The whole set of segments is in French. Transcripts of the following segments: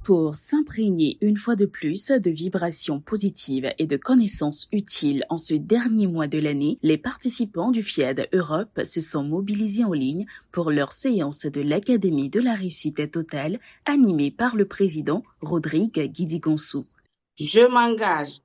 Pour s'imprégner une fois de plus de vibrations positives et de connaissances utiles en ce dernier mois de l'année, les participants du FIAD Europe se sont mobilisés en ligne pour leur séance de l'Académie de la réussite totale animée par le président Rodrigue Guidigonsou. Je m'engage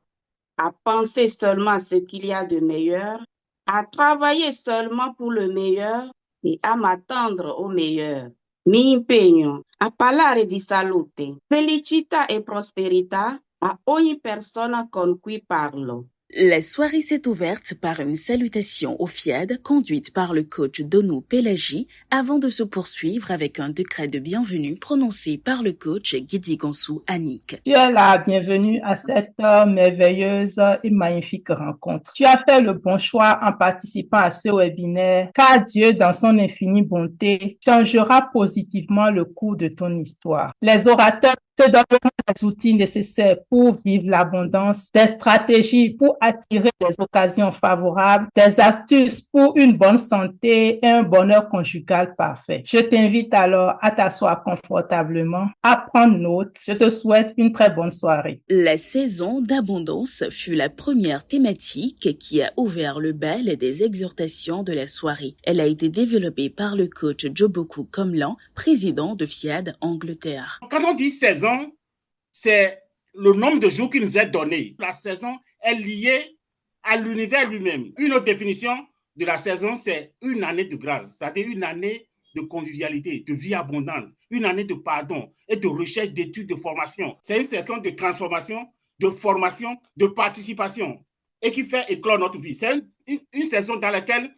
à penser seulement à ce qu'il y a de meilleur, à travailler seulement pour le meilleur et à m'attendre au meilleur. Mi impegno a parlare di salute, felicità e prosperità a ogni persona con cui parlo. La soirée s'est ouverte par une salutation au FIAD conduite par le coach Donou Pelagi avant de se poursuivre avec un décret de bienvenue prononcé par le coach Guidigonsou Annick. Tu es la bienvenue à cette merveilleuse et magnifique rencontre. Tu as fait le bon choix en participant à ce webinaire car Dieu, dans son infinie bonté, changera positivement le cours de ton histoire. Les orateurs te donneront les outils nécessaires pour vivre l'abondance, des stratégies pour attirer des occasions favorables, des astuces pour une bonne santé et un bonheur conjugal parfait. Je t'invite alors à t'asseoir confortablement, à prendre note. Je te souhaite une très bonne soirée. La saison d'abondance fut la première thématique qui a ouvert le bal des exhortations de la soirée. Elle a été développée par le coach Joboku Komlan, président de FIAD Angleterre. Quand on dit saison, c'est le nombre de jours qui nous est donné. La saison est liée à l'univers lui-même. Une autre définition de la saison, c'est une année de grâce, c'est-à-dire une année de convivialité, de vie abondante, une année de pardon et de recherche, d'études, de formation. C'est une séquence de transformation, de formation, de participation et qui fait éclore notre vie. C'est une saison dans laquelle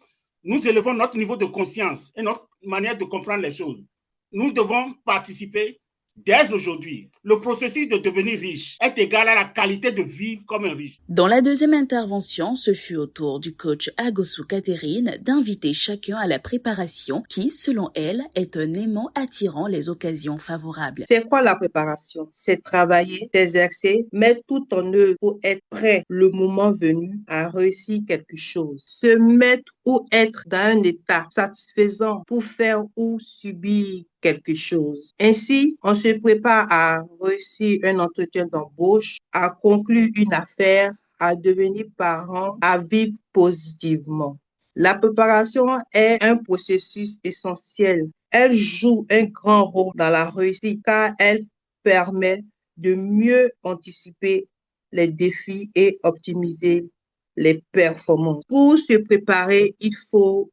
nous élevons notre niveau de conscience et notre manière de comprendre les choses. Nous devons participer dès aujourd'hui. Le processus de devenir riche est égal à la qualité de vivre comme un riche. Dans la deuxième intervention, ce fut au tour du coach Agosu Catherine d'inviter chacun à la préparation qui, selon elle, est un aimant attirant les occasions favorables. C'est quoi la préparation? C'est travailler, s'exercer, mettre tout en œuvre pour être prêt le moment venu à réussir quelque chose. Se mettre ou être dans un état satisfaisant pour faire ou subir quelque chose. Ainsi, on se prépare à réussir un entretien d'embauche, à conclure une affaire, à devenir parent, à vivre positivement. La préparation est un processus essentiel. Elle joue un grand rôle dans la réussite car elle permet de mieux anticiper les défis et optimiser les performances. Pour se préparer, il faut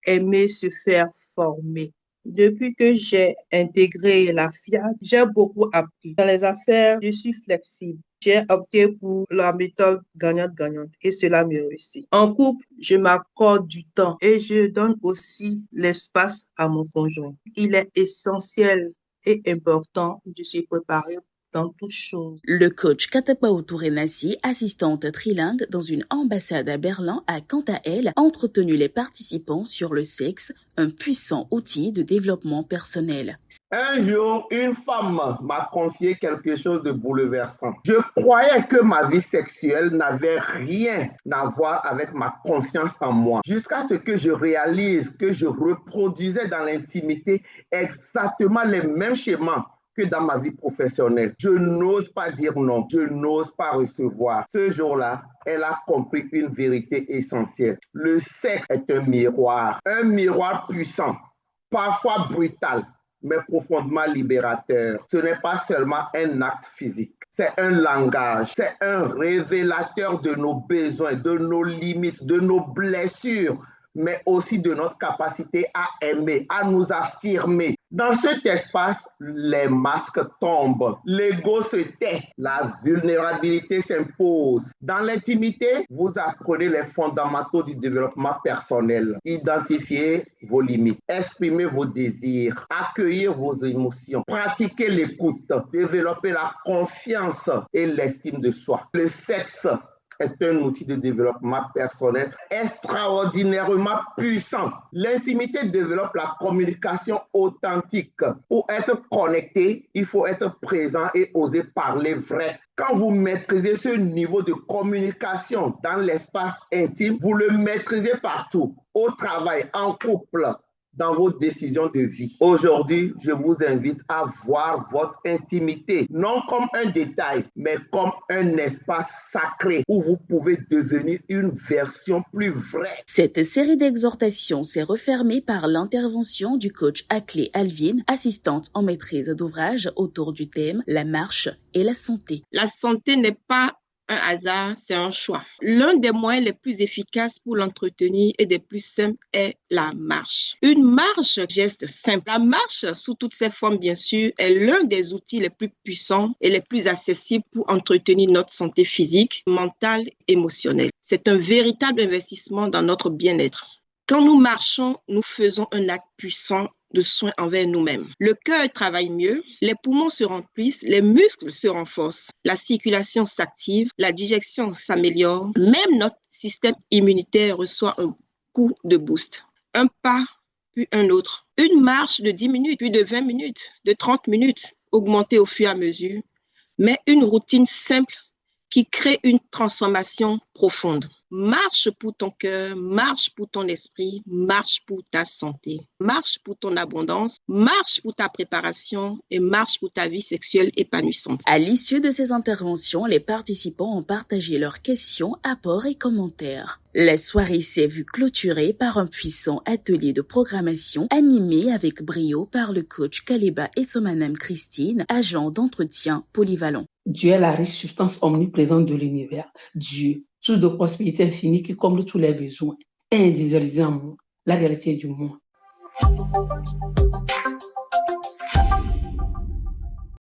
aimer se faire former. Depuis que j'ai intégré la FIAD, j'ai beaucoup appris. Dans les affaires, je suis flexible. J'ai opté pour la méthode gagnante-gagnante et cela me réussit. En couple, je m'accorde du temps et je donne aussi l'espace à mon conjoint. Il est essentiel et important de se préparer dans toute chose. Le coach Katapao Tourenassi, assistante trilingue dans une ambassade à Berlin, a quant à elle entretenu les participants sur le sexe, un puissant outil de développement personnel. Un jour, une femme m'a confié quelque chose de bouleversant. Je croyais que ma vie sexuelle n'avait rien à voir avec ma confiance en moi, jusqu'à ce que je réalise que je reproduisais dans l'intimité exactement les mêmes schémas que dans ma vie professionnelle. Je n'ose pas dire non, je n'ose pas recevoir. Ce jour-là, elle a compris une vérité essentielle. Le sexe est un miroir puissant, parfois brutal, mais profondément libérateur. Ce n'est pas seulement un acte physique, c'est un langage, c'est un révélateur de nos besoins, de nos limites, de nos blessures, mais aussi de notre capacité à aimer, à nous affirmer. Dans cet espace, les masques tombent, l'ego se tait, la vulnérabilité s'impose. Dans l'intimité, vous apprenez les fondamentaux du développement personnel. Identifiez vos limites, exprimez vos désirs, accueillir vos émotions, pratiquer l'écoute, développer la confiance et l'estime de soi. Le sexe est un outil de développement personnel extraordinairement puissant. L'intimité développe la communication authentique. Pour être connecté, il faut être présent et oser parler vrai. Quand vous maîtrisez ce niveau de communication dans l'espace intime, vous le maîtrisez partout, au travail, en couple, dans vos décisions de vie. Aujourd'hui, je vous invite à voir votre intimité, non comme un détail, mais comme un espace sacré où vous pouvez devenir une version plus vraie. Cette série d'exhortations s'est refermée par l'intervention du coach Ackley Alvin, assistante en maîtrise d'ouvrage autour du thème « La marche et la santé ». La santé n'est pas un hasard, c'est un choix. L'un des moyens les plus efficaces pour l'entretenir et des plus simples est la marche. Une marche, geste simple. La marche, sous toutes ses formes, bien sûr, est l'un des outils les plus puissants et les plus accessibles pour entretenir notre santé physique, mentale, émotionnelle. C'est un véritable investissement dans notre bien-être. Quand nous marchons, nous faisons un acte puissant de soin envers nous-mêmes. Le cœur travaille mieux, les poumons se remplissent, les muscles se renforcent, la circulation s'active, la digestion s'améliore, même notre système immunitaire reçoit un coup de boost. Un pas, puis un autre. Une marche de 10 minutes, puis de 20 minutes, de 30 minutes, augmentée au fur et à mesure, mais une routine simple qui crée une transformation profonde. Marche pour ton cœur, marche pour ton esprit, marche pour ta santé, marche pour ton abondance, marche pour ta préparation et marche pour ta vie sexuelle épanouissante. À l'issue de ces interventions, les participants ont partagé leurs questions, apports et commentaires. La soirée s'est vue clôturée par un puissant atelier de programmation animé avec brio par le coach Kaleba Etsomanam Christine, agent d'entretien polyvalent. Dieu est la riche substance omniprésente de l'univers. Dieu, source de prospérité infinie qui comble tous les besoins, est individualisé en nous, la réalité du monde.